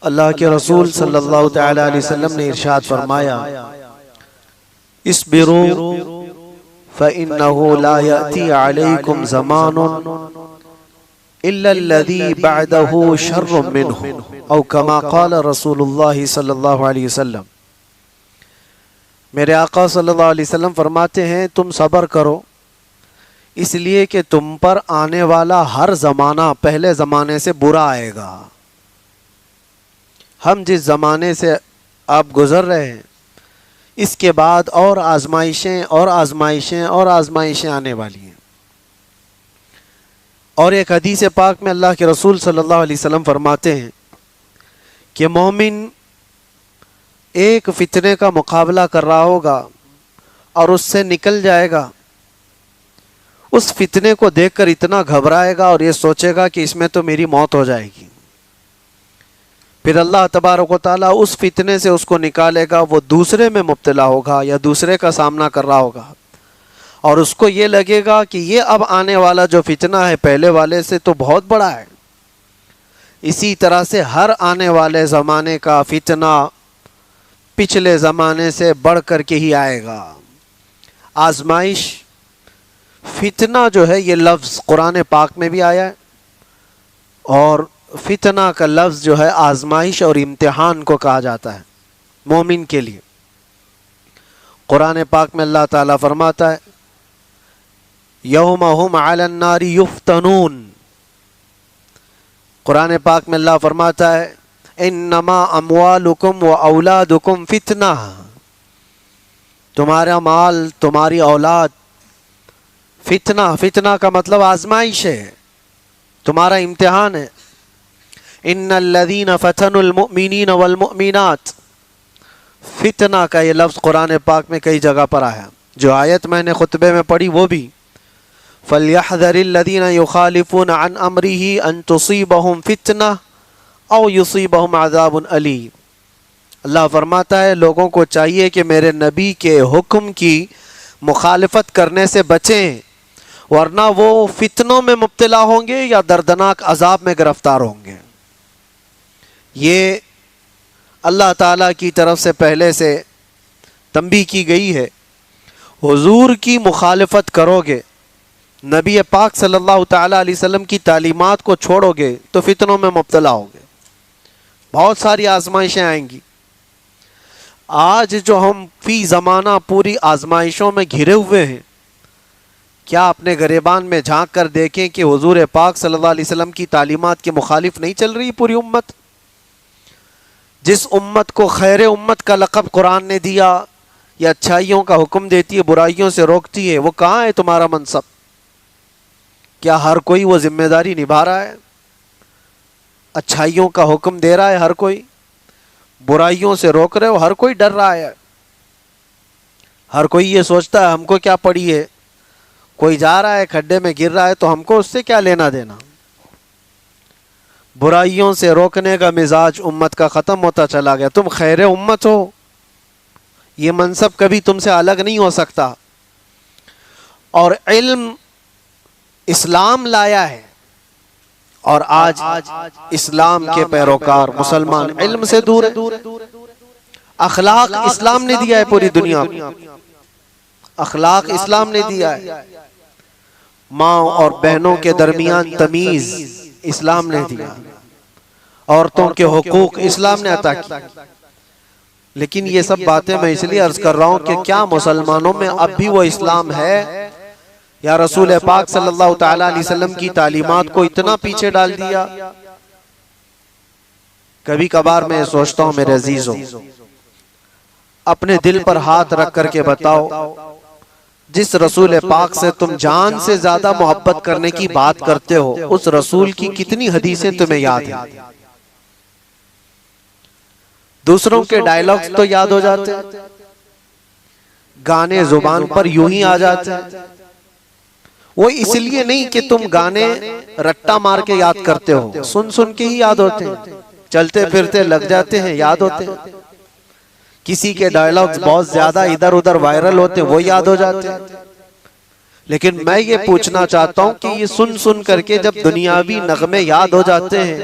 अल्लाह के रसूल सल्लल्लाहु तआला अलैहि वसल्लम ने इरशाद फरमाया, इस्बिरू फ़इन्नहु ला याती अलैकुम ज़मानुन इल्लल्लज़ी बअदहु शर्रुम मिन्हु औ कमा क़ाल रसूलुल्लाह सल्लल्लाहु अलैहि वसल्लम। मेरे आका सल्लल्लाहु अलैहि वसल्लम फरमाते हैं, तुम सब्र करो इसलिए कि तुम पर आने वाला हर ज़माना पहले ज़माने से बुरा आएगा। हम जिस ज़माने से आप गुज़र रहे हैं इसके बाद और आजमाइशें और आजमाइशें और आजमाइशें आने वाली हैं। और एक हदीस पाक में अल्लाह के रसूल सल्लल्लाहु अलैहि वसल्लम फरमाते हैं कि मोमिन एक फितने का मुकाबला कर रहा होगा और उससे निकल जाएगा, उस फितने को देखकर इतना घबराएगा और ये सोचेगा कि इसमें तो मेरी मौत हो जाएगी। फिर अल्लाह तबारक व तआला उस फितने से उसको निकालेगा, वो दूसरे में मुब्तला होगा या दूसरे का सामना कर रहा होगा और उसको ये लगेगा कि ये अब आने वाला जो फितना है पहले वाले से तो बहुत बड़ा है। इसी तरह से हर आने वाले ज़माने का फितना पिछले ज़माने से बढ़ कर के ही आएगा। आजमाइश, फितना जो है ये लफ्ज़ कुरान पाक में भी आया है और फितना का लफ्ज़ जो है आजमाइश और इम्तिहान को कहा जाता है मोमिन के लिए। कुरान पाक में अल्लाह ताला फरमाता है, यौम हुम अलन नारी युफ्तनून। कुरान पाक में अल्लाह फरमाता है, इन्नमा अमवालुकुम व औलादुकुम फितना। तुम्हारा माल, तुम्हारी औलाद फितना, फितना का मतलब आजमाइश है, तुम्हारा इम्तिहान है। इन्नल्लज़ीना फ़तनुल मुअमिनीना वल मुअमिनात। फितना का ये लफ्ज़ कुरान पाक में कई जगह पर आया। जो आयत मैंने खुतबे में पढ़ी वो भी, फ़लयहज़रिल्लज़ीना युख़ालिफ़ूना अन अम्रिही अन तुसीबहुम फ़ितना औ युसीबहुम अज़ाबुन अलीम। अल्लाह फरमाता है, लोगों को चाहिए कि मेरे नबी के हुक्म की मुखालिफत करने से बचें, वरना वो फितनों में मुब्तला होंगे या दर्दनाक अजाब में गिरफ्तार होंगे। ये अल्लाह ताला की तरफ से पहले से तंबीह की गई है। हुजूर की मुखालिफत करोगे, नबी पाक सल्लल्लाहु ताला अलैहि वसल्लम की तालीमात को छोड़ोगे तो फितनों में मुब्तला होगे, बहुत सारी आजमाइशें आएंगी। आज जो हम फी ज़माना पूरी आजमाइशों में घिरे हुए हैं, क्या अपने गिरेबान में झांक कर देखें कि हुजूर पाक सल्लल्लाहु अलैहि वसल्लम की तालीमात के मुखालिफ नहीं चल रही पूरी उम्मत। जिस उम्मत को खैर उम्मत का लक़ब कुरान ने दिया, या अच्छाइयों का हुक्म देती है बुराइयों से रोकती है, वो कहाँ है तुम्हारा मनसब? क्या हर कोई वो जिम्मेदारी निभा रहा है? अच्छाइयों का हुक्म दे रहा है हर कोई, बुराइयों से रोक रहे हो हर कोई, डर रहा है हर कोई। ये सोचता है हमको क्या पड़ी है, कोई जा रहा है खड्डे में गिर रहा है तो हमको उससे क्या लेना देना। बुराइयों से रोकने का मिजाज उम्मत का ख़त्म होता चला गया। तुम खैर उम्मत हो, ये मनसब कभी तुमसे अलग नहीं हो सकता। और इल्म इस्लाम लाया है और आज इस्लाम के पैरोकार मुसलमान इल्म से दूर है। अखलाक इस्लाम ने दिया है पूरी दुनिया को, अखलाक इस्लाम ने दिया है। माँ और बहनों के दरमियान तमीज इस्लाम ने दिया, औरतों के हुकूक इस्लाम ने अता की। लेकिन ये सब बातें मैं इसलिए अर्ज कर रहा हूं कि क्या मुसलमानों में अब भी वो इस्लाम है, या रसूल पाक सल्लल्लाहु ताला अलैहि वसल्लम की तालीमात को इतना पीछे डाल दिया? कभी कभार मैं सोचता हूं मेरे अजीजों, अपने दिल पर हाथ रख करके बताओ, जिस रसूल पाक से तुम जान से ज्यादा मोहब्बत करने की बात करते हो, उस रसूल की कितनी हदीसें तुम्हें याद हैं? दूसरों के डायलॉग्स तो याद हो जाते, गाने जुबान पर यूं ही आ जाते हैं। वो इसलिए नहीं कि तुम गाने रट्टा मार के याद करते हो, सुन सुन के ही याद होते हैं, चलते फिरते लग जाते हैं, याद होते हैं। किसी के डायलॉग्स बहुत ज्यादा इधर उधर वायरल होते हैं, वो याद हो जाते हैं। लेकिन मैं ये पूछना चाहता हूं कि ये सुन सुन करके जब दुनियावी नगमे याद हो जाते हैं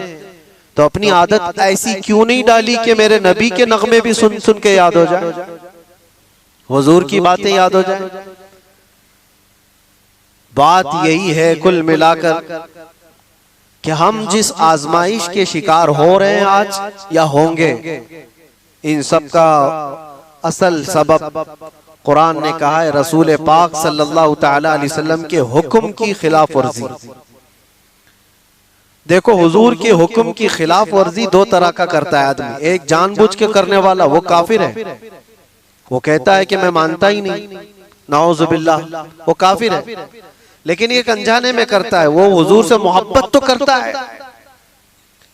तो अपनी आदत ऐसी क्यों नहीं डाली कि मेरे नबी के नगमे भी सुन सुन के याद हो जाए, हुजूर की बातें याद हो जाए। बात यही है कुल मिलाकर कि हम जिस आजमाइश के शिकार हो रहे हैं आज या होंगे, इन सब का असल सबब कुरान ने कहा है रसूल पाक सल्लल्लाहु तआला अलैहि वसल्लम के हुक्म की खिलाफ वर्जी। देखो हुजूर के हुक्म की खिलाफ वर्जी दो तरह का करता है आदमी। एक जानबूझ के करने वाला, वो काफिर है, वो कहता है कि मैं मानता ही नहीं, नाउजुबिल्लाह, वो काफिर है। लेकिन एक अनजाने में करता है, वो हुजूर से मोहब्बत तो करता है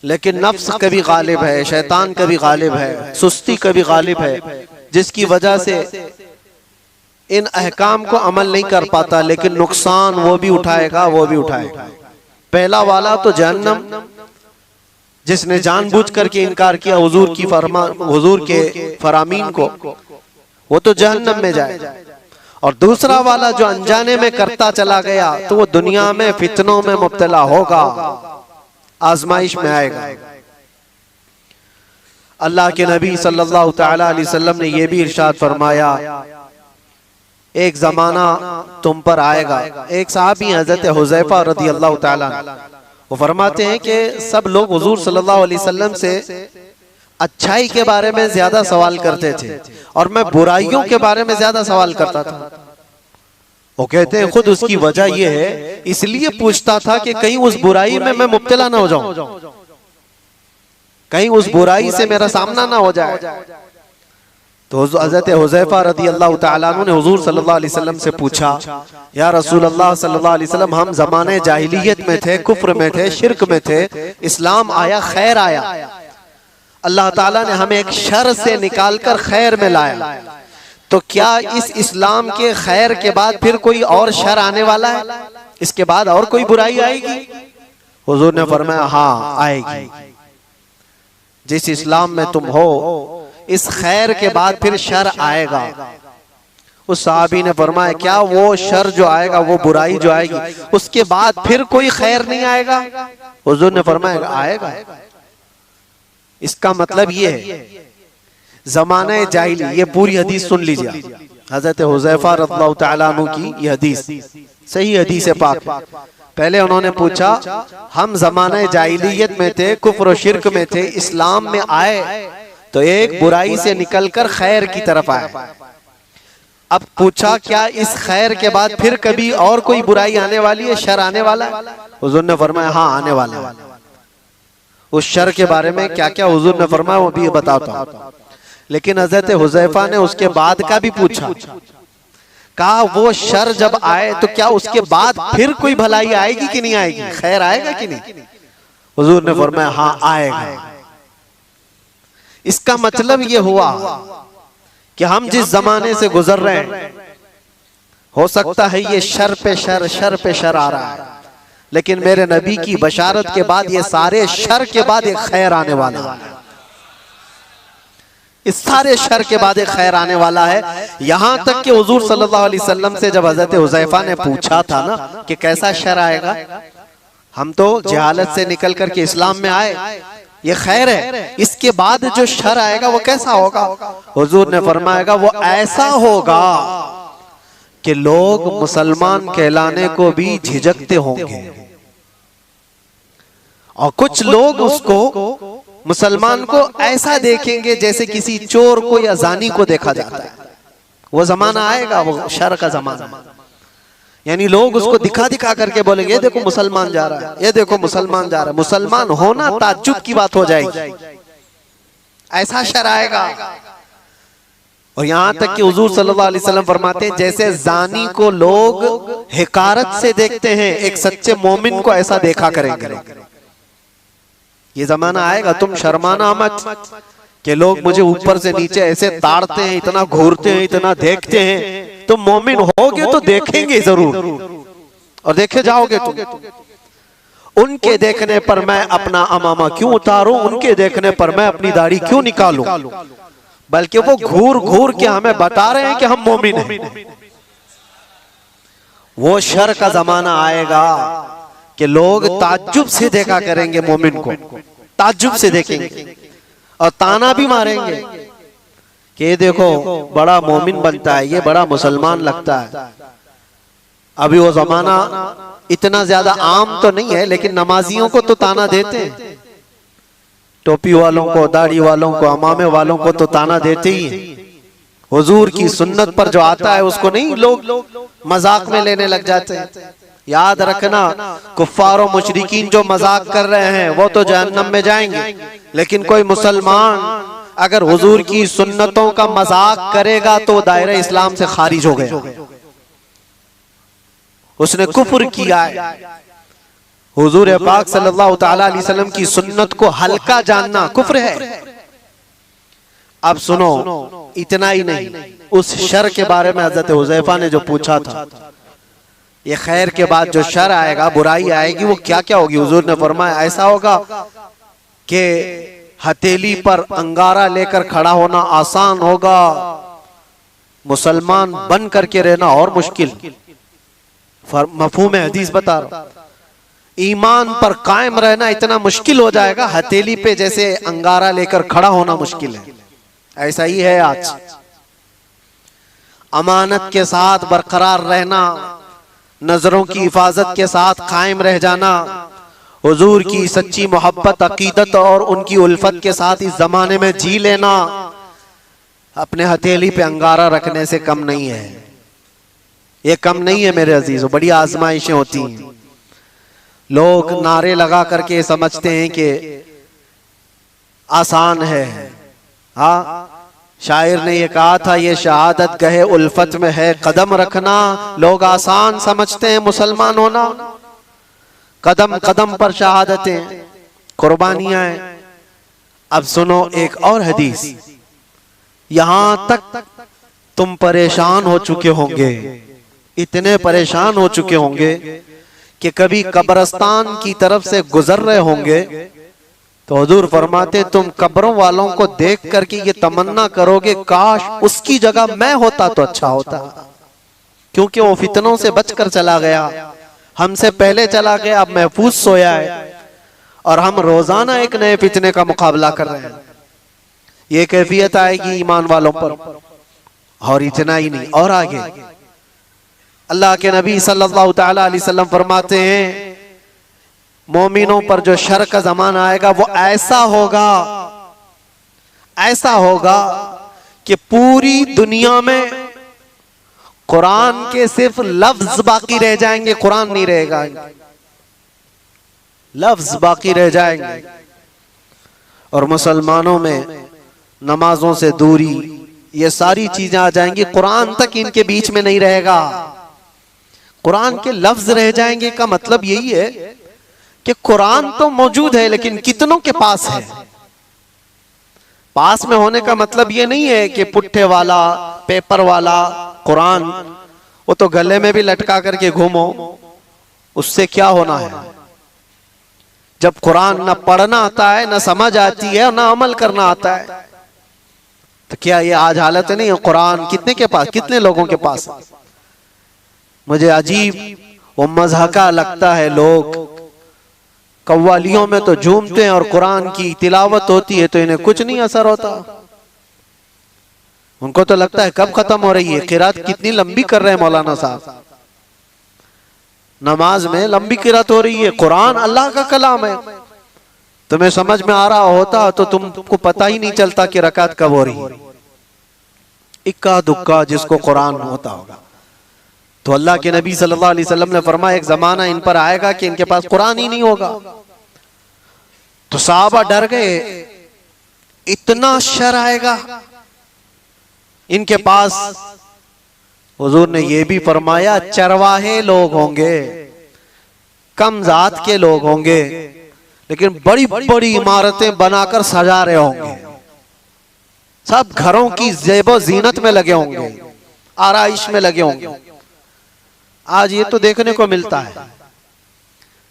लेकिन नफ्स कभी गालिब है, शैतान कभी गालिब है, सुस्ती कभी गालिब है, जिसकी वजह से इन अहकाम को अमल नहीं कर पाता, लेकिन नुकसान वो भी उठाएगा, वो भी उठाएगा। पहला वाला तो जहन्नम, जिसने जानबूझ करके इनकार किया हुजूर की हुजूर के फरामीन को, वो तो जहन्नम में जाएगा। और दूसरा वाला जो अनजाने में करता चला गया, तो वो दुनिया में फितनों में मुब्तला होगा, आजमाइश में आएगा। अल्लाह के नबी सल्लल्लाहु तआला अलैहि वसल्लम ने यह भी इरशाद फरमाया, एक जमाना तुम पर आएगा। एक साहबी हजरत हुज़ैफा रदियल्लाहु ताला वो फरमाते हैं कि सब लोग हुजूर सल्लल्लाहु अलैहि वसल्लम से अच्छाई के बारे में ज्यादा सवाल करते थे और मैं बुराइयों के बारे में ज्यादा सवाल करता था। वो कहते हैं खुद उसकी वजह यह है, इसलिए पूछता था कि कहीं उस बुराई में मैं मुब्तला ना हो जाऊं, कहीं उस बुराई से मेरा सामना ना हो जाए। तो हज़रत हुज़ैफा रदियल्लाहु ताला अन्हु ने हुजूर सल्लल्लाहु अलैहि वसल्लम से पूछा, या रसूल अल्लाह सल्लल्लाहु अलैहि वसल्लम, हम ज़माने जाहिलियत में थे, कुफ्र में थे, शिरक में थे, इस्लाम आया, खैर आया, अल्लाह ताला ने हमें एक शर से निकालकर खैर में लाया, तो क्या इस इस्लाम के खैर के बाद फिर कोई और शर आने वाला है? इसके बाद और कोई बुराई आएगी? हुजूर ने फरमाया हाँ आएगी। जिस इस्लाम में तुम हो, इस खैर के बाद फिर शर आएगा। उस साहबी ने फरमाया क्या वो शर जो आएगा, वो बुराई जो आएगी, उसके बाद फिर कोई खैर नहीं आएगा? हुजूर ने फरमाया आएगा। इसका मतलब ये है ज़माने जाहिली, ये पूरी हदीस सुन लीजिए, हजरत हुज़ैफा रज़ियल्लाहु ताला अन्हु की ये हदीस सही हदीस है पाक। पहले उन्होंने पूछा, हम ज़माने जाहिलियत में थे, कुफ्र और शिरक में थे, इस्लाम में आए तो एक बुराई से निकलकर खैर की तरफ आए। अब पूछा क्या इस खैर के बाद फिर कभी और कोई बुराई आने वाली है, शर आने वाला है? हुजूर ने फरमाया हाँ आने वाला है। उस शर के बारे में क्या क्या हुजूर ने फरमाया वो भी बताता हूं। लेकिन हजरत हुज़ैफा ने उसके बाद का भी पूछा, कहा वो शर जब आए तो क्या उसके बाद फिर कोई भलाई आएगी कि नहीं आएगी, खैर आएगा कि नहीं? हुजूर ने फरमाया हाँ आएगा। इसका मतलब ये हुआ कि हम जिस जमाने से गुजर रहे हैं, हो सकता है ये शर पे शर, शर पे शर आ रहा है, लेकिन मेरे नबी की बशारत के बाद ये सारे शर के बाद एक खैर आने वाला है। इस सारे शर के बाद एक खैर आने वाला है। यहां तक कि हुजूर सल्लल्लाहु अलैहि वसल्लम से जब हजरत हुज़ैफा ने पूछा था ना कि कैसा शर आएगा, हम तो जहालत से निकल करके इस्लाम में आए, ये खैर है, इसके बाद जो शर आएगा वो कैसा होगा? हुजूर ने फरमाएगा वो ऐसा होगा कि लोग मुसलमान कहलाने को भी झिझकते होंगे और कुछ लोग उसको मुसलमान को ऐसा देखेंगे जैसे किसी चोर को या जानी को देखा जाता है। वो जमाना आएगा, वो शर का जमाना, यानी लोग उसको दिखा दिखा करके बोलेंगे ये देखो मुसलमान जा रहा है, ये देखो मुसलमान जा रहा है। मुसलमान होना ताज्जुब की बात हो जाएगी, ऐसा शर आएगा। और यहां तक कि हुजूर सल्लल्लाहु अलैहि वसल्लम फरमाते हैं जैसे जानी को लोग हिकारत से देखते हैं, एक सच्चे मोमिन को ऐसा देखा करेंगे। ये जमाना आएगा, तुम शर्माना मत कि लोग मुझे ऊपर से नीचे ऐसे ताड़ते हैं, इतना घूरते हैं, इतना देखते हैं। तुम मोमिन होगे तो देखेंगे जरूर और देखे जाओगे तुम। उनके देखने पर मैं अपना अमामा क्यों उतारूं, उनके देखने पर मैं अपनी दाढ़ी क्यों निकालूं, बल्कि वो घूर घूर के हमें बता रहे हैं कि हम मोमिन हैं। वो शर का जमाना आएगा कि लोग ताज्जुब से देखा करेंगे मोमिन को। ताज्जुब से देखेंगे और ताना भी मारेंगे कि ये देखो बड़ा मोमिन बनता है, ये बड़ा मुसलमान लगता है। अभी वो जमाना इतना ज्यादा आम तो नहीं है, लेकिन नमाजियों को तो ताना देते हैं, टोपी वालों को, दाढ़ी वालों को, अमामे वालों को तो ताना देते ही हैं। हुजूर की सुन्नत पर जो आता है उसको नहीं लोग मजाक में लेने लग जाते हैं। याद रखना, कुफ्फार और मुशरिकीन जो मजाक कर रहे हैं वो तो जहन्नम में जाएंगे, लेकिन कोई मुसलमान अगर हुजूर की सुन्नतों का मजाक करेगा तो दायरे इस्लाम से खारिज हो गया, उसने कुफ्र किया है। हुजूर पाक सल्लल्लाहु तआला अलैहि वसल्लम की सुन्नत को हल्का जानना कुफ्र है। अब सुनो, इतना ही नहीं, उस शर के बारे में हजरत हुज़ैफा ने जो पूछा था, ये खैर के बाद जो शर आएगा, बुराई आएगी, वो क्या क्या होगी। हुजूर ने फरमाया ऐसा होगा कि हथेली पर अंगारा लेकर खड़ा होना आसान होगा, मुसलमान बन करके रहना और मुश्किल। मफहूम हदीस बता रहा, ईमान पर कायम रहना इतना मुश्किल हो जाएगा, हथेली पे जैसे अंगारा लेकर खड़ा होना मुश्किल है। ऐसा ही है आज। अमानत के साथ बरकरार रहना, नजरों की हिफाजत के साथ कायम रह जाना, हुजूर की सच्ची मोहब्बत, अकीदत और उनकी उल्फत के साथ इस जमाने में जी लेना, अपने हथेली पे अंगारा रखने से कम नहीं है। ये कम नहीं है मेरे अजीजों, बड़ी आजमाइशें होती हैं। लोग नारे लगा करके समझते हैं कि आसान है। हाँ, शायर ने ये कहा था, ये शहादत गहे उल्फत में है कदम रखना। लोग आसान समझते हैं मुसलमान होना, कदम कदम पर शहादतें, कुर्बानियां हैं। अब सुनो एक और हदीस, यहां तक तुम परेशान हो चुके होंगे, इतने परेशान हो चुके होंगे कि कभी कब्रिस्तान की तरफ से गुजर रहे होंगे तो हुजूर फरमाते तुम कब्रों वालों को देख करके ये तमन्ना करोगे काश उसकी जगह मैं होता तो अच्छा होता, क्योंकि वो फितनों से बचकर चला गया, हमसे पहले चला गया, अब महफूज सोया है, और हम रोजाना एक नए फितने का मुकाबला कर रहे हैं। ये कैफियत आएगी ईमान वालों पर। और इतना ही नहीं, और आगे अल्लाह के नबी सल्लल्लाहु तआला अलैहि वसल्लम फरमाते हैं, मोमिनों पर जो शर का जमाना आएगा वो ऐसा होगा कि पूरी दुनिया में कुरान के सिर्फ लफ्ज बाकी रह जाएंगे, कुरान नहीं रहेगा, लफ्ज बाकी रह जाएंगे। और मुसलमानों में नमाजों से दूरी, ये सारी चीजें आ जाएंगी, कुरान तक इनके बीच में नहीं रहेगा, कुरान के लफ्ज रह जाएंगे। का मतलब यही है कि कुरान तो मौजूद है लेकिन कितनों के पास है। पास में होने का मतलब ये नहीं है कि पुट्ठे वाला, पेपर वाला कुरान, वो तो गले में भी लटका करके घूमो, उससे क्या होना है। जब कुरान ना पढ़ना आता है, ना समझ आती है, ना अमल करना आता है, तो क्या ये आज हालत नहीं है। कुरान कितने के पास, कितने लोगों के पास। मुझे अजीब वो मज़हका लगता है, लोग कव्वालियों में तो झूमते हैं और कुरान की तिलावत होती है तो इन्हें कुछ नहीं असर होता। उनको तो लगता है कब खत्म हो रही है, किरात कितनी लंबी कर रहे हैं मौलाना साहब, नमाज में लंबी किरात हो रही है, कुरान अल्लाह का कलाम है। तुम्हें समझ में आ रहा होता तो तुमको पता ही नहीं चलता कि रकात कब हो रही है। इक्का दुक्का जिसको कुरान होता होगा। तो अल्लाह के नबी सल्लल्लाहु अलैहि वसल्लम ने फरमाया एक जमाना इन पर आएगा कि इनके पास कुरान ही नहीं होगा। तो सहाबा डर गए, इतना शर आएगा इनके पास। हुजूर ने यह भी फरमाया चरवाहे लोग होंगे, कम जात के लोग होंगे, लेकिन बड़ी बड़ी इमारतें बनाकर सजा रहे होंगे, सब घरों की ज़ेबो ज़ीनत में लगे होंगे, आराइश में लगे होंगे। आज ये तो देखने को मिलता है।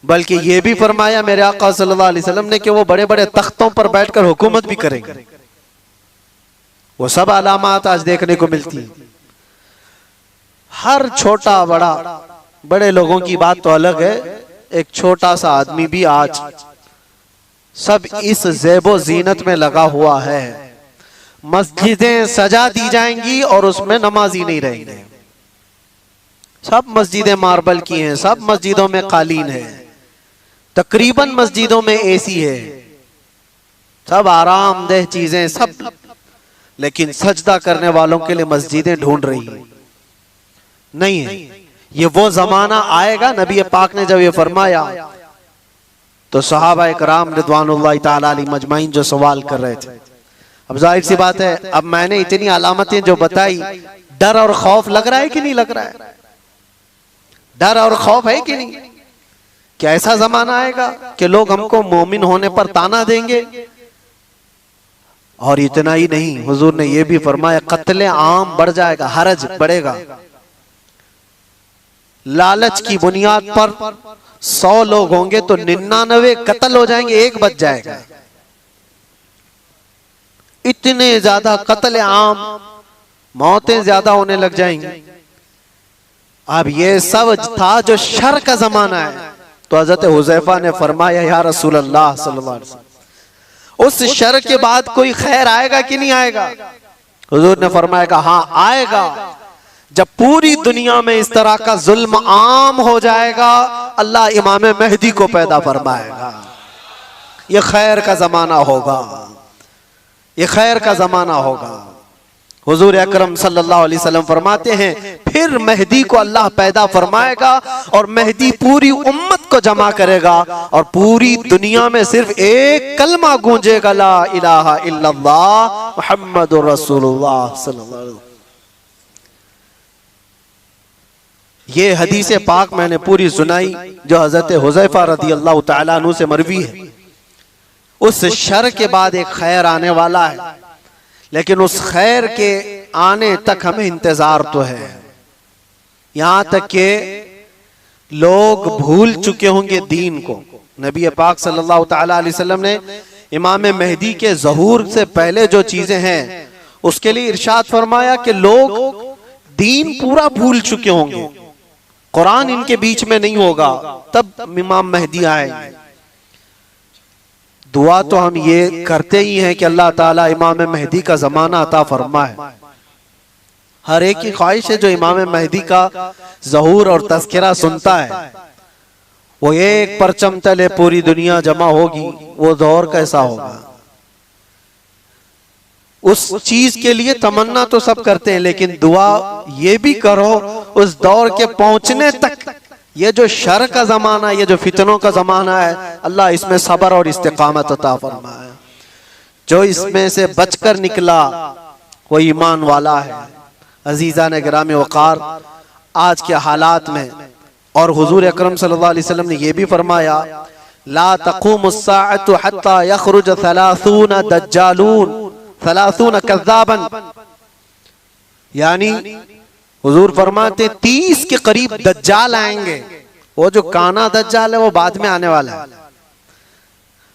बल्कि ये भी फरमाया मेरे आका सल्लल्लाहु अलैहि वसल्लम ने कि वो बड़े बड़े तख्तों पर बैठकर हुकूमत भी करेंगे। वो सब अलामात आज देखने को मिलती है। हर छोटा बड़ा, बड़े लोगों की बात तो अलग है, एक छोटा सा आदमी भी आज सब इस ज़ेबो जीनत में लगा हुआ है। मस्जिदें सजा दी जाएंगी और उसमें नमाजी नहीं रहेंगे। सब मस्जिदें मार्बल की हैं, सब मस्जिदों में कालीन है, तकरीबन मस्जिदों में एसी है, सब आरामदेह चीजें सब, लेकिन सजदा करने वालों के लिए मस्जिदें ढूंढ रही नहीं है। ये वो जमाना आएगा, नबी पाक ने जब ये फरमाया तो सहाबा इकराम रिदवानुल्लाह ताला अलैहिम मजमाइन जो सवाल कर रहे थे। अब जाहिर सी बात है, अब मैंने इतनी अलामतें जो बताई, डर और खौफ लग रहा है कि नहीं लग रहा है? डर और खौफ है कि नहीं? क्या ऐसा जमाना आएगा कि लोग हमको मोमिन होने पर ताना देंगे? और इतना ही नहीं, हुजूर ने यह भी फरमाया कत्ले आम बढ़ जाएगा, हरज बढ़ेगा। लालच की बुनियाद पर 100 लोग होंगे तो 99 कत्ल हो जाएंगे, एक बच जाएगा। इतने ज्यादा कत्ले आम, मौतें ज्यादा होने लग जाएंगी। अब ये सब था जो शर का जमाना है। तो हजरत हुज़ैफा ने फरमाया या रसूल अल्लाह सल्लल्लाहु अलैहि वसल्लम, उस शर के बाद कोई खैर आएगा कि नहीं आएगा? हुजूर ने फरमाया हाँ आएगा। जब पूरी दुनिया में इस तरह का जुल्म आम हो जाएगा, अल्लाह इमाम मेहदी को पैदा फरमाएगा। ये खैर का जमाना होगा, ये खैर का जमाना होगा। हुजूर अकरम सल्लल्लाहु अलैहि वसल्लम फरमाते हैं फिर मेहदी को अल्लाह पैदा फरमाएगा और मेहदी पूरी उम्मत को जमा करेगा और पूरी दुनिया में सिर्फ एक कलमा गूंजेगा, ला इलाहा इल्लल्लाह मुहम्मदुर रसूलुल्लाह सल्लल्लाहु अलैहि वसल्लम। ये हदीस पाक मैंने पूरी सुनाई जो हजरत हुज़ैफा रदियल्लाहु ताला अन्हु से मरवी है। उस शर के बाद एक खैर आने वाला है, लेकिन उस खैर के आने तक हमें इंतजार तो है। यहां तक के लोग भूल चुके होंगे दीन को। नबी पाक सल्लल्लाहु ताला अलैहि वसल्लम ने इमाम मेहदी के ज़हूर से पहले जो चीजें हैं उसके लिए इरशाद फरमाया कि लोग दीन पूरा भूल चुके होंगे, कुरान इनके बीच में नहीं होगा, तब इमाम मेहदी आएंगे। दुआ तो हम ये करते ही हैं कि अल्लाह ताला इमाम मेहदी का जमाना अता फरमाए। हर एक की ख्वाहिश है जो इमाम मेहदी का ज़हूर और तज़किरा सुनता है, वो एक परचम तले पूरी दुनिया जमा होगी, वो दौर कैसा होगा। उस चीज के लिए तमन्ना तो सब करते हैं, लेकिन दुआ ये भी करो उस दौर के पहुंचने तक। ये जो शर का जमाना, ये जो फितनों का जमाना है, अल्लाह इसमें सब्र और इस्तिकामत अता फरमाए। जो इसमें से बचकर निकला वो ईमान वाला है। अजीज़ान गिरामी वक़ार, आज के हालात में और हुजूर अकरम सल्लल्लाहु अलैहि वसल्लम ने यह भी फरमाया ला तक़ूमुस्साअतु हत्ता यख़रुज 30 दज्जालून 30 कज़्ज़ाबन, यानी हुजूर फरमाते 30 के करीब दज्जाल आएंगे। वो जो काना दज्जाल है वो बाद में आने वाला है।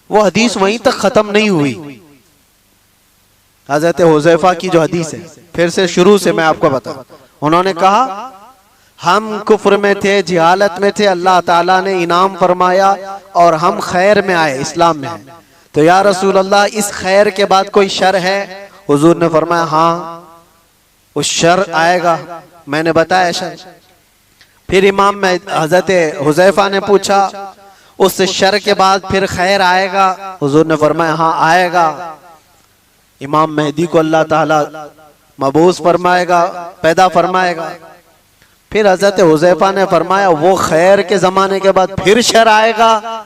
वो हदीस वहीं तक खत्म नहीं हुई। हजरत हुज़ैफा की जो हदीस है, फिर से शुरू से मैं आपको बताऊं। उन्होंने कहा हम कुफ्र में थे, जिहालत में थे, अल्लाह ताला ने इनाम फरमाया और हम खैर में आए, इस्लाम में आए। तो या रसूल अल्लाह, इस खैर के बाद कोई शर है? हुजूर ने फरमाया हाँ, उस शर आएगा, मैंने बताया शर। फिर इमाम में हजरत हुज़ैफा ने पूछा उस शर के बाद फिर खैर आएगा? हुजूर ने फरमाया हाँ आएगा। इमाम मेहदी को अल्लाह ताला मबूस फरमाएगा, पैदा फरमाएगा। फिर हजरत हुज़ैफा ने फरमाया वो खैर के जमाने के बाद फिर शर आएगा?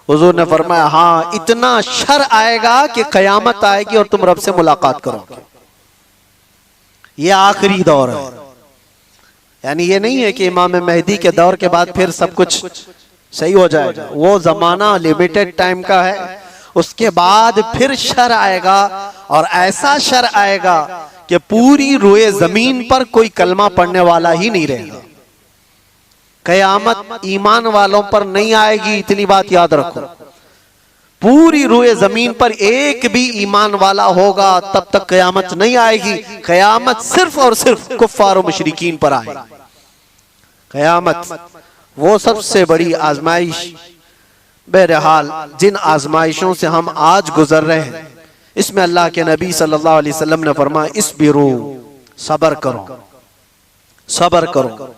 हुजूर ने फरमाया हाँ, इतना शर आएगा कि कयामत आएगी और तुम रब से मुलाकात करोगे। ये आखिरी दौर है, यानी ये नहीं है कि इमाम मेहदी के दौर के बाद फिर सब कुछ सही हो जाएगा। वो जमाना लिमिटेड टाइम का है, उसके बाद फिर शर आएगा और ऐसा शर आएगा कि पूरी रोए जमीन पर कोई कलमा पढ़ने वाला ही नहीं रहेगा। कयामत ईमान वालों पर नहीं आएगी, इतनी बात याद रखो। पूरी रोए जमीन पर एक भी ईमान वाला होगा तब तक कयामत नहीं आएगी। कयामत सिर्फ और सिर्फ कुफ्फार और मुशरिकीन पर आएगी। कयामत वो सबसे बड़ी आजमाइश बहरहाल जिन आजमाइशों से हम आज गुजर रहे हैं, इसमें अल्लाह के नबी सल्लल्लाहु अलैहि वसल्लम ने फरमाया, इस्बिरू, सब्र करो, सब्र करो।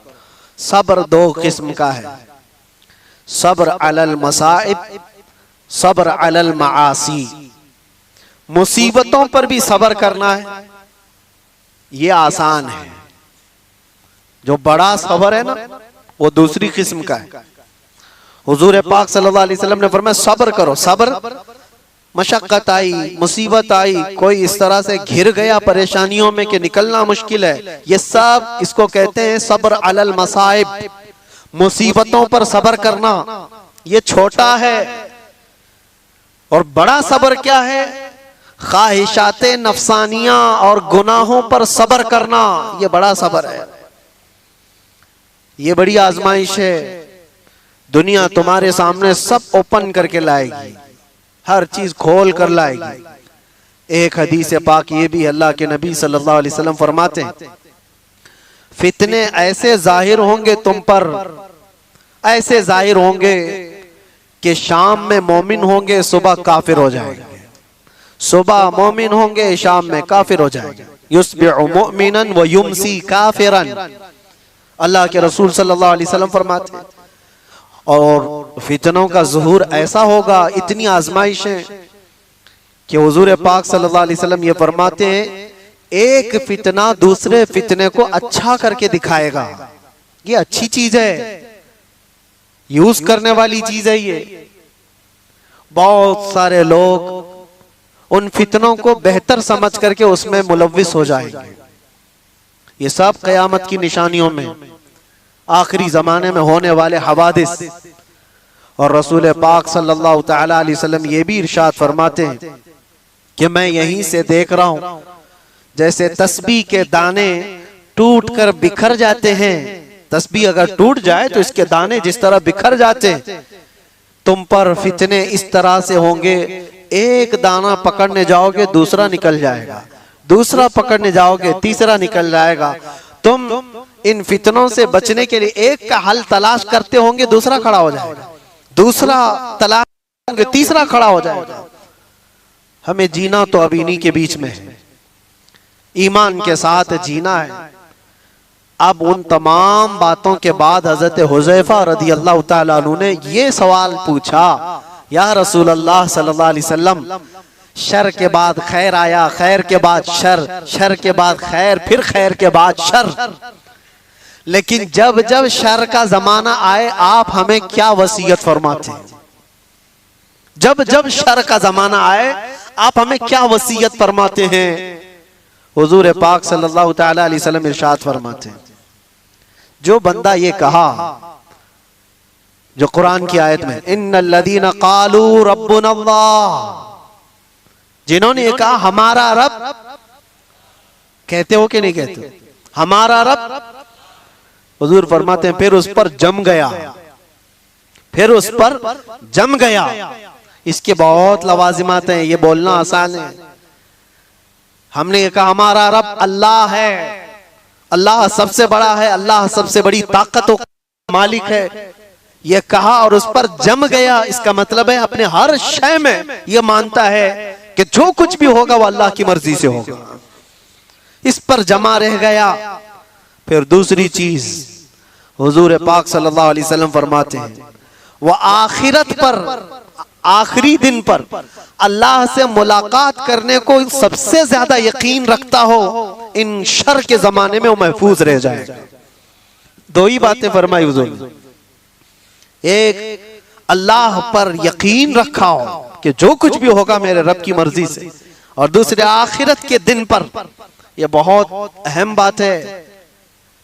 सब्र दो किस्म का है, सब्र अलल मसाइब, सब्र अलल मासी। मुसीबतों पर भी सब्र करना है, ये आसान है। जो बड़ा सब्र है ना, वो दूसरी किस्म का है। हुजूर पाक सल्लल्लाहु अलैहि वसल्लम ने फरमाया, सब्र करो। सब्र, मशक्कत आई, मुसीबत आई, कोई इस तरह से घिर गया परेशानियों में कि निकलना मुश्किल है, ये सब इसको कहते हैं सब्र अलल मसाइब। मुसीबतों पर सब्र करना ये छोटा है। और बड़ा सब्र क्या है? ख्वाहिशाते नफसानिया और गुनाहों पर सब्र करना, ये बड़ा सब्र है। ये बड़ी आजमाइश है। दुनिया तुम्हारे सामने सब ओपन करके लाएगी, हर चीज खोल कर लाएगी। एक हदीस पाक ये भी अल्लाह के नबी सल्लल्लाहु अलैहि वसल्लम फरमाते हैं, फितने ऐसे जाहिर होंगे तुम पर, ऐसे जाहिर होंगे कि शाम में मोमिन होंगे, सुबह काफिर हो जाएंगे। सुबह मोमिन होंगे, शाम में काफिर हो जाएंगे। युस्बिहु मुमिनन व युमसी काफिरन, अल्लाह के रसूल सल्लल्लाहु अलैहि वसल्लम फरमाते हैं। और फितनों का ज़ुहूर ऐसा होगा, इतनी आजमाइशें कि हुजूर पाक सल्लल्लाहु अलैहि वसल्लम ये फरमाते हैं, एक फितना दूसरे फितने को अच्छा करके दिखाएगा। ये अच्छी चीज है, यूज करने वाली चीज है। ये बहुत सारे लोग उन फितनों को बेहतर समझ करके उसमें मुलव्विस हो जाएंगे। ये सब क़यामत की निशानियों में, आखिरी जमाने में होने वाले हवादिस। और रसूल पाक सल्लल्लाहु तआला अलैहि वसल्लम ये भी इरशाद फरमाते हैं कि मैं यहीं से देख रहा हूं, जैसे तस्बीह के दाने टूट कर बिखर जाते हैं। तस्बीह अगर टूट जाए तो इसके दाने जिस तरह बिखर जाते हैं, तुम पर फितने इस तरह से होंगे, एक दाना पकड़ने जाओगे दूसरा निकल जाएगा, दूसरा पकड़ने जाओगे तीसरा निकल जाएगा। तुम इन फितनों से बचने के लिए एक का हल तलाश करते होंगे, दूसरा खड़ा हो जाएगा, दूसरा तलाश करोगे, तीसरा खड़ा हो जाएगा। हमें जीना तो अब इन्हीं के बीच में है, ईमान के साथ जीना है। अब उन तमाम बातों के बाद हजरत हुज़ैफा रदी अल्लाह तआला अन्हु ने ये सवाल पूछा, या रसूल अल्लाह सल्लल्लाहु अलैहि वसल्लम, शर के बाद खैर आया, खैर के बाद शर, शर के बाद खैर, फिर खैर के बाद शर, लेकिन जब जब शर का जमाना आए आप हमें क्या वसीयत फरमाते हैं? जब जब शर का जमाना आए आप हमें क्या वसीयत फरमाते हैं? हुजूर पाक सल्लल्लाहु तआला अलैहि वसल्लम इरशाद फरमाते हैं, जो बंदा ये कहा, जो कुरान की आयत में इन्नल्लज़ीना क़ालू रब्बुनल्लाह, जिन्होंने ये कहा हमारा रब, कहते हो कि नहीं कहते हमारा रब? हुजूर फरमाते हैं फिर उस पर जम गया, फिर उस पर जम गया। इसके बहुत लवाजिमात हैं, ये बोलना आसान है। हमने ये कहा हमारा रब अल्लाह है, अल्लाह सबसे बड़ा है, अल्लाह सबसे बड़ी ताकत का मालिक है, ये कहा और उस पर जम गया। इसका मतलब है अपने हर शय में ये मानता है कि जो कुछ भी होगा वो अल्लाह की मर्जी से होगा, इस पर जमा रह गया। फिर दूसरी चीज हुजूर पाक सल्लल्लाहु अलैहि वसल्लम फरमाते हैं, वो आखिरत पर, आखिरी दिन पर अल्लाह से मुलाकात करने को सबसे ज्यादा यकीन रखता हो, इन शर के जमाने में वो महफूज रह जाएगा। दो ही बातें फरमाई हुजूर ने, एक अल्लाह पर यकीन रखा हो कि जो कुछ भी होगा मेरे रब की मर्जी से, और दूसरे आखिरत के दिन पर। यह बहुत अहम बात है।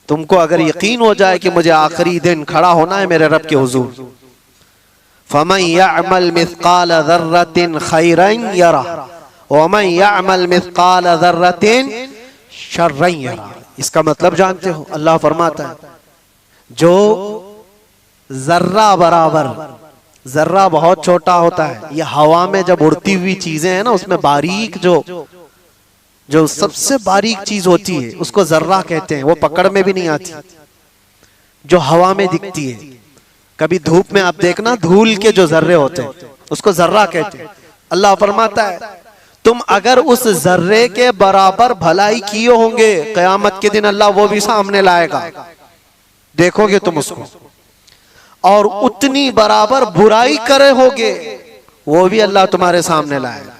तुमको अगर यकीन हो जाए कि मुझे आखिरी दिन खड़ा होना है मेरे रब के हुजूर, फमन यअमल मिस्काल ज़र्रतिन खैरन यरा व मन यअमल मिस्काल ज़र्रतिन शर्रन यरा। इसका मतलब जानते हो? अल्लाह फरमाता है जो जर्रा बराबर, जर्रा बहुत छोटा होता है, ये हवा में जब उड़ती हुई चीजें हैं ना, उसमें बारीक जो सबसे बारीक चीज होती है उसको जर्रा कहते हैं, वो पकड़ में भी नहीं आती, जो हवा में दिखती है। कभी धूप में आप देखना, धूल के जो जर्रे होते हैं उसको जर्रा कहते हैं। अल्लाह फरमाता है तुम अगर उस जर्रे के बराबर भलाई किए होंगे, कयामत के दिन अल्लाह वो भी सामने लाएगा, देखोगे तुम उसको, और उतनी बराबर बुराई करे होगे वो भी अल्लाह तुम्हारे सामने लाएगा।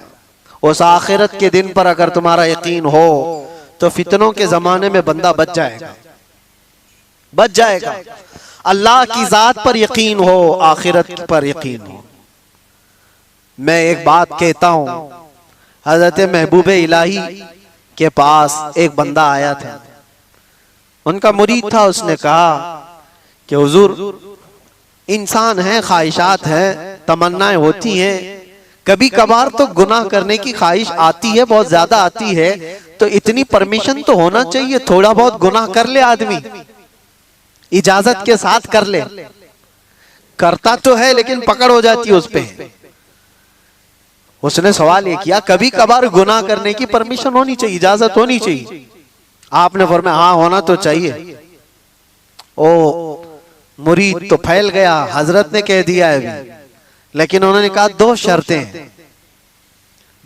उस आखिरत के दिन पर अगर तुम्हारा यकीन हो तो फितनों के जमाने में बंदा बच जाएगा, बच जाएगा। अल्लाह की जात पर यकीन हो, आखिरत पर यकीन हो। मैं एक बात कहता हूं, हजरत महबूब इलाही के पास एक बंदा आया था, उनका मुरीद था। उसने कहा कि हुजूर, इंसान है, ख्वाहिशात हैं, तमन्नाएं होती हैं, कभी कभार तो गुनाह करने की ख्वाहिश आती है, बहुत ज्यादा आती है, तो इतनी परमिशन तो होना चाहिए, थोड़ा बहुत गुनाह कर ले आदमी, इजाजत के साथ कर ले। करता तो है लेकिन पकड़ हो जाती है उस पे। उसने सवाल ये किया, कभी कभार गुनाह करने की परमिशन होनी चाहिए, इजाजत होनी चाहिए? आपने फरमाया हाँ होना तो चाहिए। ओ मुरीद तो फैल गया, हजरत ने कह दिया है अभी, लेकिन उन्होंने कहा दो शर्तें,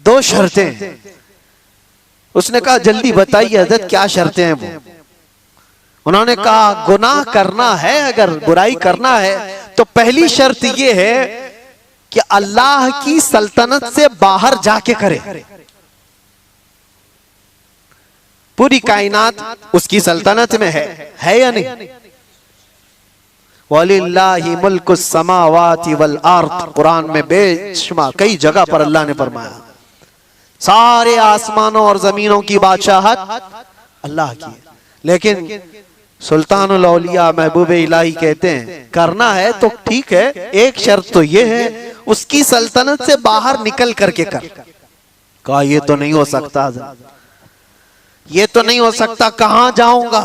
दो शर्तें। उसने कहा जल्दी बताइए हजरत क्या शर्तें हैं वो? उन्होंने कहा गुनाह करना है, अगर बुराई करना है तो पहली शर्त ये है कि अल्लाह की सल्तनत से बाहर जाके करे। पूरी कायनात उसकी सल्तनत में है या नहीं? वलिल्लाहि मुल्कुस समावाति वल अर्द, कुरान में बेशुमार कई जगह पर अल्लाह ने फरमाया सारे आसमानों और जमीनों की बादशाहत अल्लाह की है। लेकिन सुल्तानुल औलिया महबूब इलाही कहते हैं करना है तो ठीक है, एक शर्त तो ये है उसकी सल्तनत से बाहर निकल करके कर। कहा ये तो नहीं हो सकता, ये तो नहीं हो सकता, कहां जाऊंगा?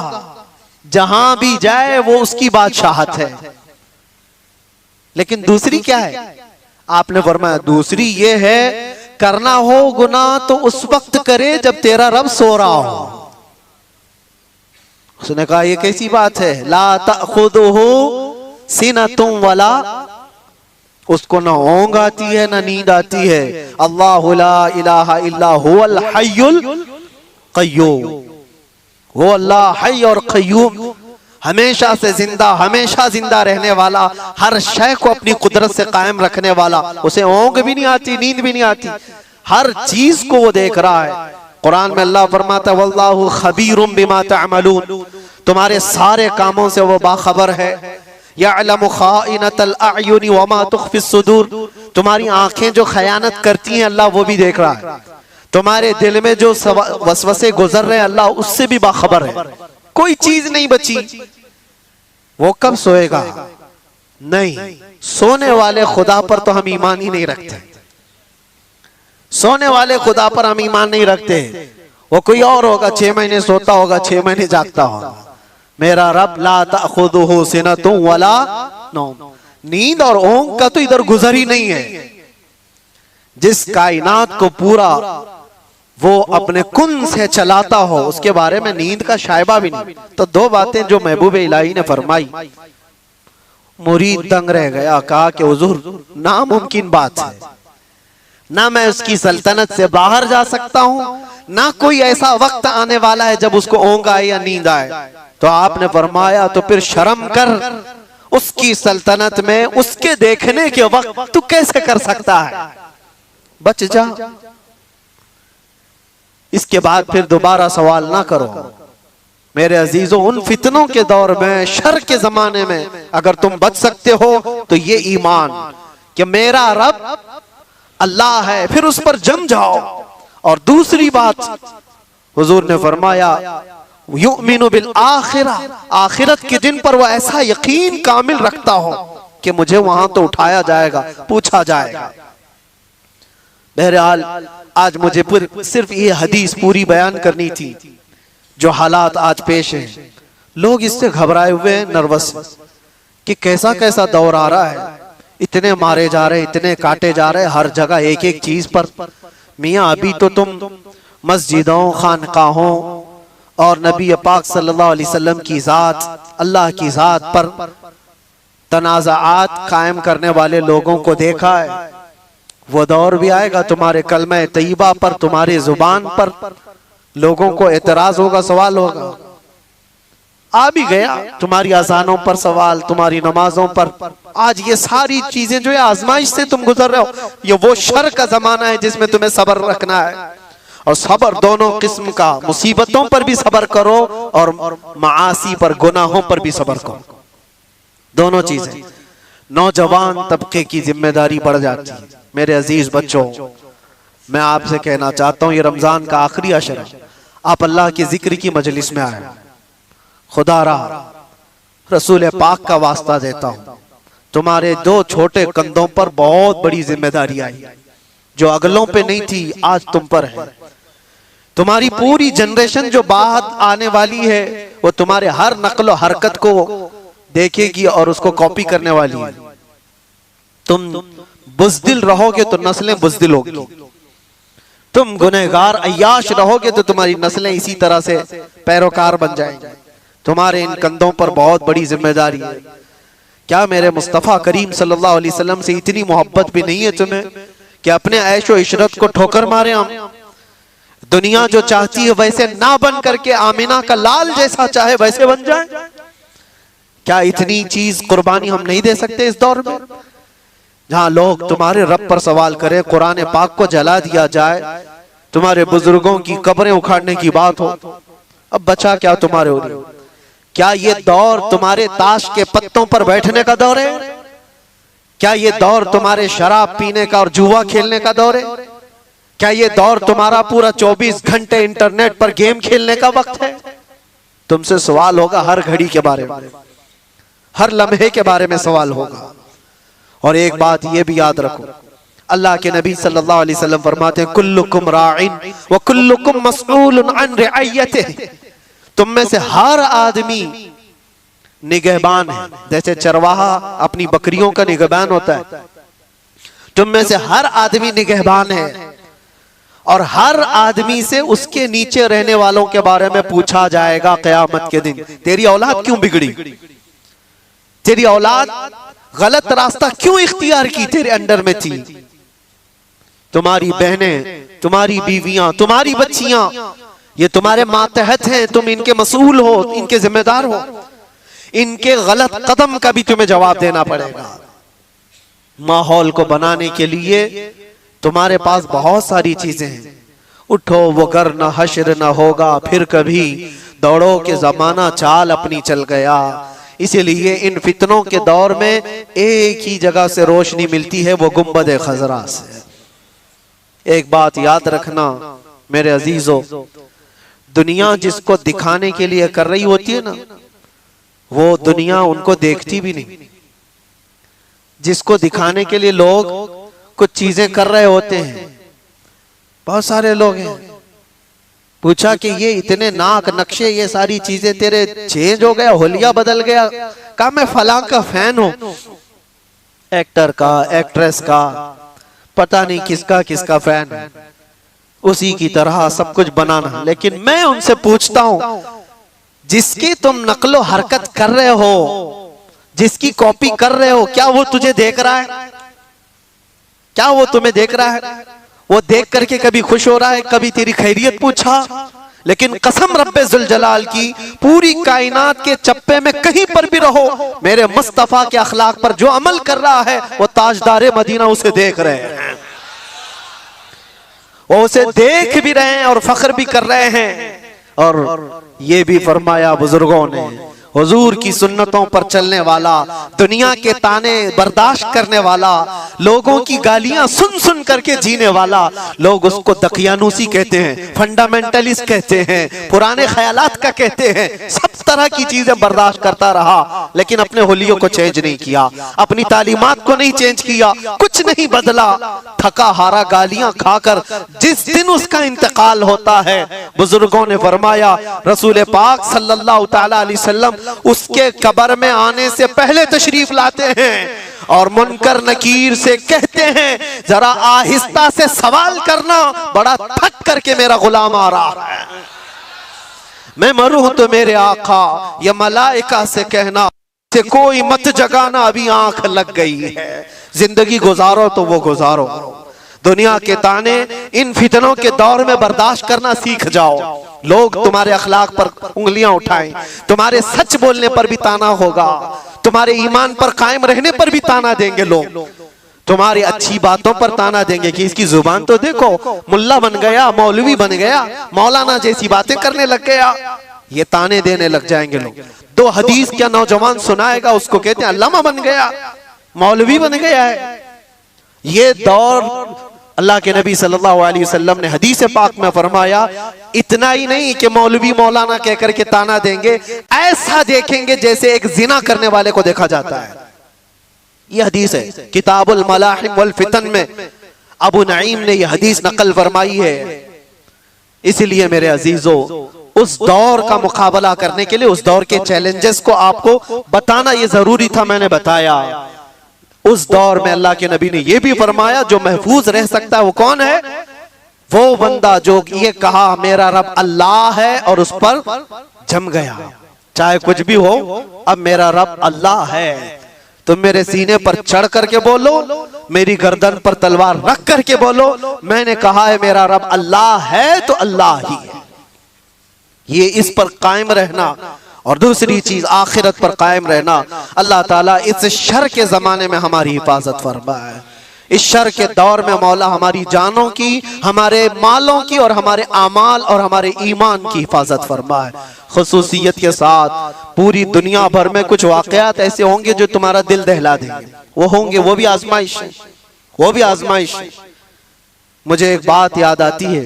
जहां भी जाए वो उसकी बादशाहत है। लेकिन दूसरी क्या है? आपने फरमाया दूसरी ये है करना हो गुनाह तो उस वक्त करे जब तेरा रब सो रहा हो। उसने कहा ये कैसी बात है? ला तअखुदुहु सिनतुम वला, उसको ना ऊंघ आती है ना नींद आती है। अल्लाहु ला इलाहा इल्ला हुवल हय्युल क़य्यूम, वो अल्लाह हय और क़य्यूम, हमेशा से जिंदा, हमेशा जिंदा रहने वाला, हर शय को अपनी कुदरत से कायम रखने वाला। उसे ऊंघ भी नहीं आती, नींद भी नहीं आती, हर चीज को वो देख रहा है। कुरान में अल्लाह फरमाता वल्लाहु खबीरुम बिमा तअमलून, तुम्हारे सारे कामों से वो बाखबर है। यअलमु खाइनतल अयुनि वमा तुख्फिस सुदूर, तुम्हारी आंखें जो खयानत करती हैं अल्लाह वो भी देख रहा है। तुम्हारे दिल में जो वसवसे गुजर रहे हैं अल्लाह उससे भी बाखबर है। कोई चीज नहीं बची। वो कब सोएगा? नहीं, सोने वाले खुदा पर तो हम ईमान ही नहीं रखते। सोने वाले खुदा पर हम ईमान नहीं रखते। वो कोई और होगा, 6 महीने सोता होगा, 6 महीने जागता होगा। मेरा रब ला तअखुदुहु सिनतुम वला नौम, नींद और ऊंघ का तो इधर गुजर ही नहीं है। जिस कायनात को पूरा वो अपने कुन से चलाता हो उसके बारे में नींद का शायबा भी नहीं। तो दो बातें जो महबूब इलाही ने फरमाई, मुरीद दंग रह गया। कहा कि हुजूर नामुमकिन बात है, ना मैं उसकी सल्तनत से बाहर जा सकता हूं, ना कोई ऐसा वक्त आने वाला है जब उसको ऊंघ आए या नींद आए। तो आपने फरमाया तो फिर शर्म कर, उसकी सल्तनत में उसके देखने के वक्त तू कैसे कर सकता है? बच जा। इसके बाद फिर दोबारा सवाल ना करो। मेरे अजीजों, उन फितनों के दौर में, शर के जमाने में अगर तुम बच सकते हो तो ये ईमान कि मेरा रब अल्लाह है, फिर उस पर जम जाओ। और दूसरी बात हुजूर ने फरमाया युमिनु बिल आखिरा, आखिरत के दिन पर वो ऐसा यकीन कामिल रखता हो कि मुझे वहां तो उठाया जाएगा, पूछा जाएगा। बहरहाल आज मुझे सिर्फ ये हदीस पूरी बयान करनी थी। जो हालात आज पेश हैं, लोग इससे घबराए हुए हैं, नर्वस, कि कैसा कैसा दौर आ रहा है। इतने मारे जा रहे, इतने काटे जा रहे, हर जगह एक एक चीज पर। मियाँ अभी तो तुम मस्जिदों, खानकाहों और नबी पाक सल्लल्लाहु अलैहि वसल्लम की जात, अल्लाह की जात पर तनाज़ात कायम करने वाले लोगों को देखा है। वो दौर भी आएगा तुम्हारे कलमे तैयबा पर, तुम्हारी जुबान पर लोगों को एतराज होगा, सवाल होगा। आ भी गया तुम्हारी अजानों पर सवाल, तुम्हारी नमाजों पर। आज ये सारी चीजें जो है आजमाइश से तुम गुजर रहे हो। ये वो शर का जमाना है जिसमें तुम्हें सब्र रखना है। और सब्र दोनों किस्म का, मुसीबतों पर भी सब्र करो और मासी पर, गुनाहों पर भी सब्र करो। दोनों चीजें नौजवान तबके की जिम्मेदारी बढ़ जाती है। मेरे अजीज बच्चों, मैं आपसे कहना चाहता हूं, ये रमजान का आखिरी अशर है, आप अल्लाह के जिक्र की मजलिस में आए। खुदा रहा रसूल पाक का वास्ता देता हूं, तुम्हारे दो छोटे कंधों पर बहुत बड़ी जिम्मेदारी आई, जो अगलों पे नहीं थी आज तुम पर है। तुम्हारी पूरी जनरेशन जो बाद आने वाली है वो तुम्हारे हर नक्ल हरकत को देखेगी और उसको कॉपी करने वाली है। तुम बुज़दिल रहोगे तो नस्लें बुज़दिल होगी, तुम गुनहगार अय्याश रहोगे तो तुम्हारी नस्लें इसी तरह से पैरोकार बन जाएंगी। तुम्हारे इन कंधों पर बहुत बड़ी जिम्मेदारी है। क्या मेरे मुस्तफ़ा करीम सल्लल्लाहु अलैहि वसल्लम से इतनी मोहब्बत भी नहीं है तुम्हें कि अपने ऐशो इशरत को ठोकर मारे हम? दुनिया जो चाहती है वैसे ना बन करके आमिना का लाल जैसा चाहे वैसे बन जाए। क्या इतनी चीज कुर्बानी हम नहीं दे सकते इस दौर में, जहां लोग तुम्हारे रब पर सवाल करें, कुरान पाक को जला दिया जाए, तुम्हारे बुजुर्गों की कब्रें उखाड़ने की बात हो? अब बचा क्या तुम्हारे उरी? क्या ये दौर तुम्हारे ताश के पत्तों पर बैठने का दौर है? क्या ये दौर तुम्हारे शराब पीने का और जुआ खेलने का दौर है? क्या ये दौर तुम्हारा पूरा 24 घंटे इंटरनेट पर गेम खेलने का वक्त है? तुमसे सवाल होगा हर घड़ी के बारे में, हर लम्हे के बारे में सवाल होगा। और एक बात ये भी याद रखो, अल्लाह के नबी सल्लल्लाहु अलैहि वसल्लम फरमाते हैं, कुल्लुकुम राइन व कुल्लुकुम मसऊलुन अन रिअयतिहि। तुम में से हर आदमी निगहबान है, जैसे चरवाहा अपनी बकरियों का निगहबान होता है। तुम में से हर आदमी निगहबान है और हर आदमी से उसके नीचे रहने वालों के बारे में पूछा जाएगा क़यामत के दिन। तेरी औलाद क्यों बिगड़ी? तेरी औलाद गलत रास्ता क्यों इख्तियार की तेरे अंडर में थी? तुम्हारी बहनें, तुम्हारी बीवियां, तुम्हारी बच्चियां, ये तुम्हारे मातहत हैं, तुम इनके मसूल हो, इनके जिम्मेदार हो। इनके गलत कदम का भी तुम्हें जवाब देना पड़ेगा। माहौल को बनाने के लिए तुम्हारे पास बहुत सारी चीजें हैं। उठो वो घर न हश्र न होगा फिर कभी, दौड़ो के जमाना चाल अपनी चल गया। इसीलिए इन फितनों के दौर में एक ही जगह से रोशनी मिलती है, वो गुंबद खजरा से। एक बात याद रखना मेरे अजीजों, दुनिया जिसको दिखाने के लिए कर रही होती है ना, वो दुनिया उनको देखती भी नहीं। जिसको दिखाने के लिए लोग कुछ चीजें कर रहे होते हैं, बहुत सारे लोग हैं, पूछा कि ये इतने नाक नक्शे ये सारी चीजें तेरे चेंज हो गया, होलिया बदल गया? कहा मैं फलां का फैन हूं, एक्टर का, एक्ट्रेस का, पता नहीं किसका किसका फैन है, उसी की तरह सब कुछ बनाना। लेकिन मैं उनसे पूछता हूं, जिसकी तुम नकलो हरकत कर रहे हो, जिसकी कॉपी कर रहे हो, क्या वो तुझे देख रहा है? क्या वो तुम्हें देख रहा है? वो देख करके कभी खुश हो रहा है? कभी तेरी खैरियत पूछा? लेकिन कसम रब्बे जुल जलाल की, पूरी कायनात के चप्पे में कहीं पर भी रहो, मेरे मुस्तफा के अखलाक पर जो अमल कर रहा है वो ताजदारे मदीना उसे देख रहे हैं, वो उसे देख भी रहे हैं और फख्र भी कर रहे हैं। और ये भी फरमाया बुजुर्गों ने, हुजूर की सुन्नतों पर चलने वाला, दुनिया के ताने बर्दाश्त करने वाला, लोगों की गालियां सुन सुन करके जीने वाला, लोग उसको दकियानूसी कहते हैं, फंडामेंटलिस्ट कहते हैं, पुराने ख्यालात का कहते हैं, सब तरह की चीजें बर्दाश्त करता रहा, लेकिन अपने होलियों को चेंज नहीं किया, अपनी तालीमात को नहीं चेंज किया, कुछ नहीं बदला। थका हारा गालियां खाकर जिस दिन उसका इंतकाल होता है, बुजुर्गों ने फरमाया, रसूल पाक सल्लल्लाहु तआला अलैहि वसल्लम उसके कब्र में आने से पहले तशरीफ लाते हैं और मुनकर नकीर से कहते हैं, जरा आहिस्ता से सवाल करना, बड़ा थक करके मेरा गुलाम आ रहा है, मैं मरूं तो मेरे आका, या मलाइका से कहना इसे कोई मत जगाना, अभी आंख लग गई है। जिंदगी गुजारो तो वो गुजारो। दुनिया के ताने इन फितनों के दौर में बर्दाश्त करना सीख जाओ। लोग तुम्हारे अखलाक पर उंगलियां उठाएं, तुम्हारे सच बोलने पर भी ताना होगा, तुम्हारे ईमान पर कायम रहने पर भी ताना देंगे लोग, तुम्हारी अच्छी बातों पर ताना देंगे कि इसकी जुबान तो देखो, मुल्ला बन गया, मौलवी बन गया, मौलाना जैसी बातें करने लग गया। ये ताने देने लग जाएंगे लोग। दो हदीस क्या नौजवान सुनाएगा, उसको कहते हैं अल्लामा बन गया, मौलवी बन गया है। ये दौर अल्लाह के नबी सल्लल्लाहु अलैहि वसल्लम ने हदीस पाक में फरमाया, इतना ही नहीं कि मौलवी मौलाना कहकर के ताना देंगे, ऐसा देखेंगे जैसे एक जिना करने वाले को देखा जाता है। यह हदीस है किताबुल मलाहिम वल फितन में, अबू नईम ने यह हदीस नकल फरमाई है। इसलिए मेरे अजीजों, उस दौर का मुकाबला करने के लिए, उस दौर के चैलेंजेस को आपको बताना यह जरूरी था। मैंने बताया उस दौर में अल्लाह के नबी ने यह भी फरमाया, जो महफूज रह सकता है वो कौन है? वो बंदा जो ये कहा मेरा रब अल्लाह है और उस पर जम गया। चाहे कुछ भी हो, अब मेरा रब अल्लाह है। तुम मेरे सीने पर चढ़ करके बोलो, मेरी गर्दन पर तलवार रख करके बोलो, मैंने कहा है मेरा रब अल्लाह है तो अल्लाह ही है। ये इस पर कायम रहना, और दूसरी चीज आखिरत पर कायम रहना। अल्लाह ताला इस शर के जमाने में हमारी हिफाजत फरमाए। इस शर के दौर में मौला हमारी जानों की, हमारे मालों की और हमारे आमाल और हमारे ईमान की हिफाजत फरमाए। खुसूसियत के साथ पूरी दुनिया भर में कुछ वाकयात ऐसे होंगे जो तुम्हारा दिल दहला देंगे। वो होंगे, वो भी आजमाइश है, वो भी आजमाइश है। मुझे एक बात याद आती है,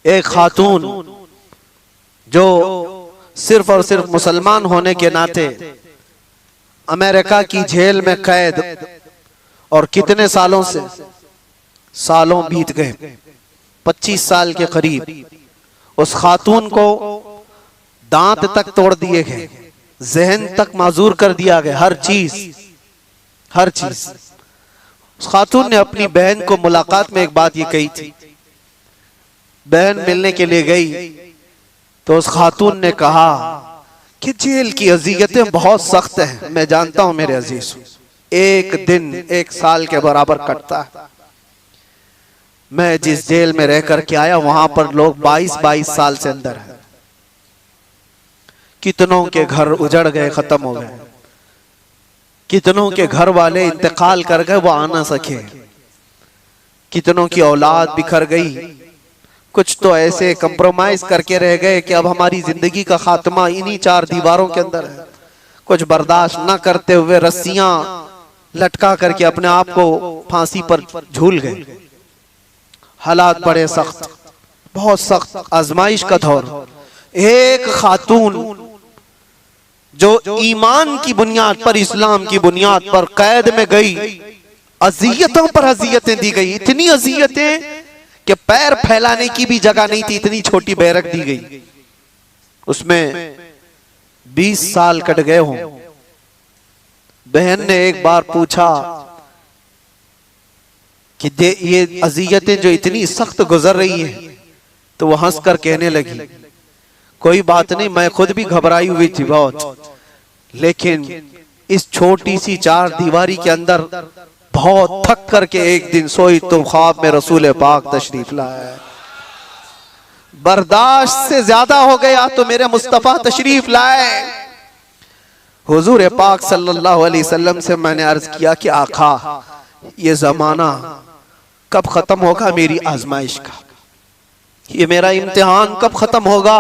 एक खातून जो सिर्फ और सिर्फ मुसलमान होने के नाते अमेरिका की जेल में कैद, और कितने सालों से, सालों बीत गए, 25 साल के करीब। उस खातून को दांत तक तोड़ दिए गए, जहन तक माजूर कर दिया गया, हर चीज। उस खातून ने अपनी बहन को मुलाकात में एक बात ये कही थी। बहन मिलने के लिए गई तो उस खातून ने कहा कि जेल की अजियतें बहुत सख्त हैं। मैं जानता हूं मेरे अजीज, एक दिन 1 साल के बराबर कटता है। मैं जिस जेल में रह करके आया, वहां पर लोग 22-22 साल से अंदर हैं। कितनों के घर उजड़ गए, खत्म हो गए, कितनों के घर वाले इंतकाल कर गए, वो आ ना सके, कितनों की औलाद बिखर गई, कुछ तो ऐसे कंप्रोमाइज करके रह गए कि अब हमारी जिंदगी का खात्मा इन्हीं 4 दीवारों के अंदर है। कुछ बर्दाश्त न करते हुए रस्सियां लटका करके अपने आप को फांसी पर झूल गए। हालात बड़े सख्त, बहुत सख्त आजमाइश का दौर। एक खातून जो ईमान की बुनियाद पर, इस्लाम की बुनियाद पर कैद में गई, अजियतों पर अजियतें दी गई, इतनी अजियतें कि पैर फैलाने की भी जगह नहीं थी, इतनी छोटी बैरक दी गई। उसमें 20 साल कट गए हों। बहन ने एक बार पूछा कि ये अजियतें जो इतनी सख्त गुजर रही हैं, तो वो हंसकर कहने लगी, कोई बात नहीं, मैं खुद भी घबराई हुई थी बहुत, लेकिन इस छोटी सी 4 दीवारी के अंदर बहुत थक करके एक दिन सोई तो ख्वाब में रसूल पाक तशरीफ लाए। बर्दाश्त से ज्यादा हो गया तो मेरे मुस्तफा तशरीफ लाए। हुजूर पाक सल्लल्लाहु अलैहि वसल्लम से मैंने अर्ज किया कि आका, ये जमाना कब खत्म होगा मेरी आजमाइश का, ये मेरा इम्तिहान कब खत्म होगा,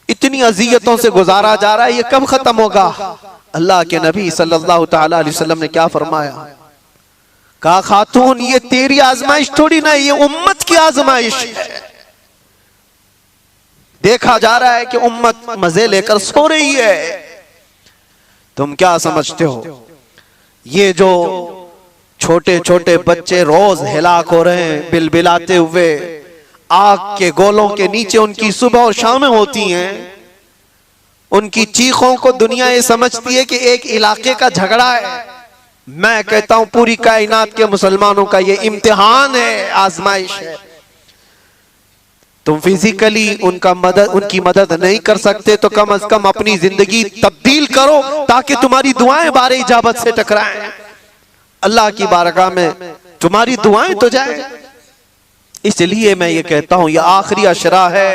इतनी अजियतों से गुजारा जा रहा है, ये कब खत्म होगा। अल्लाह के नबी सल्लल्लाहु ताला अलैहि वसल्लम ने क्या फरमाया, कहा खातून ये तेरी आजमाइश थोड़ी ना, ये उम्मत की आजमाइश है। देखा जा रहा है कि उम्मत मजे लेकर सो रही है। तुम क्या समझते हो, ये जो छोटे छोटे बच्चे रोज हिलाक हो रहे हैं बिलबिलाते हुए, आग के गोलों के नीचे उनकी सुबह और शामें होती हैं, उनकी चीखों को दुनिया ये समझती है कि एक इलाके का झगड़ा है। मैं कहता हूं पूरी कायनात के मुसलमानों का ये इम्तिहान है, आजमाइश है। तुम फिजिकली उनकी मदद नहीं कर सकते तो कम से कम अपनी जिंदगी तब्दील करो ताकि तुम्हारी दुआएं बारे इजाबत से टकराएं, अल्लाह की बारगाह में तुम्हारी दुआएं तो जाए। इसलिए मैं ये कहता हूं, यह आखिरी अशरा है,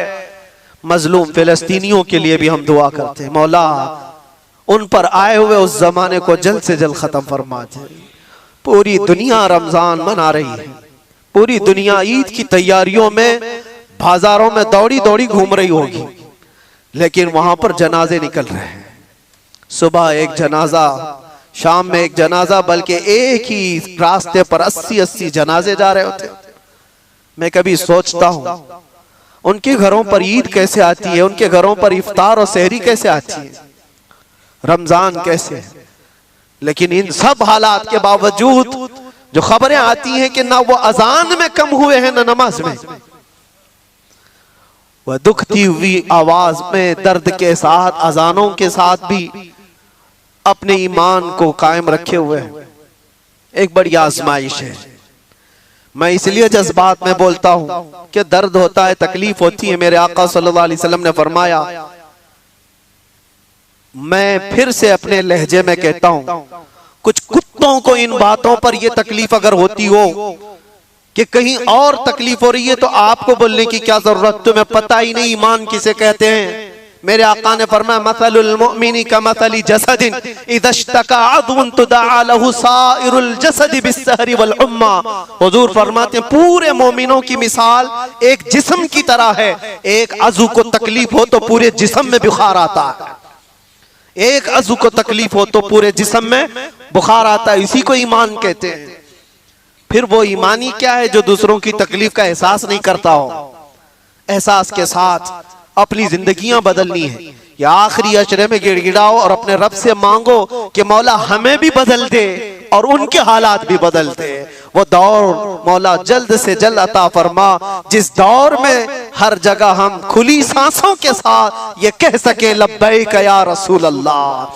मजलूम फिलिस्तीनियों के लिए भी हम दुआ करते हैं, मौला उन पर आए हुए उस जमाने को जल्द से जल्द खत्म फरमा दे। पूरी दुनिया रमजान मना रही है, पूरी दुनिया ईद की तैयारियों में बाजारों में दौड़ी दौड़ी घूम रही होगी, लेकिन वहां पर जनाजे निकल रहे हैं। सुबह एक जनाजा, शाम में एक जनाजा, बल्कि एक ही रास्ते पर 80-80 जनाजे जा रहे होते। मैं कभी सोचता हूं उनके घरों पर ईद कैसे आती है, उनके घरों पर इफ्तार और सहरी कैसे आती है, रमजान कैसे है। लेकिन इन सब हालात के बावजूद जो खबरें आती हैं कि ना वो अजान में कम हुए हैं ना नमाज में, वह दुखती हुई आवाज में दर्द के साथ, अजानों के साथ भी अपने ईमान को कायम रखे हुए हैं। एक बड़ी आजमाइश है। मैं इसलिए जज्बात में बोलता हूं कि दर्द होता है, तकलीफ होती है। मेरे आका सल्लल्लाहु अलैहि वसल्लम ने फरमाया, मैं फिर से अपने लहजे में कहता हूं, कुछ कुत्तों को इन बातों पर यह तकलीफ अगर होती हो कि कहीं और तकलीफ हो रही है तो आपको बोलने की क्या जरूरत, तुम्हें पता ही नहीं ईमान किसे कहते हैं। मेरे आका ने फरमाया, मसलुल मुमिनी का मसली जसदिन इज़ा इश्तका अदुन तुदआ लहु साइरुल जसदि बिस्सहरी वल उम्मा। हुजूर फरमाते हैं, पूरे मोमिनों की मिसाल एक जिस्म की तरह है। एक अज़ू को तकलीफ हो तो पूरे जिस्म में बुखार आता है, एक अज़ू को तकलीफ हो तो पूरे जिस्म में बुखार आता है। इसी को ईमान कहते हैं। फिर वो ईमानी क्या है जो दूसरों की तकलीफ का एहसास नहीं करता हो। एहसास के साथ अपनी जिंदगियां बदलनी है। या आखिरी अशरे में गिड़गिड़ाओ और अपने रब से मांगो कि मौला हमें भी बदल दे और उनके हालात भी बदल दे। वो दौर मौला जल्द से जल्द अता फरमा जिस दौर में हर जगह हम खुली सांसों के साथ ये कह सके लब्बैक या रसूल अल्लाह।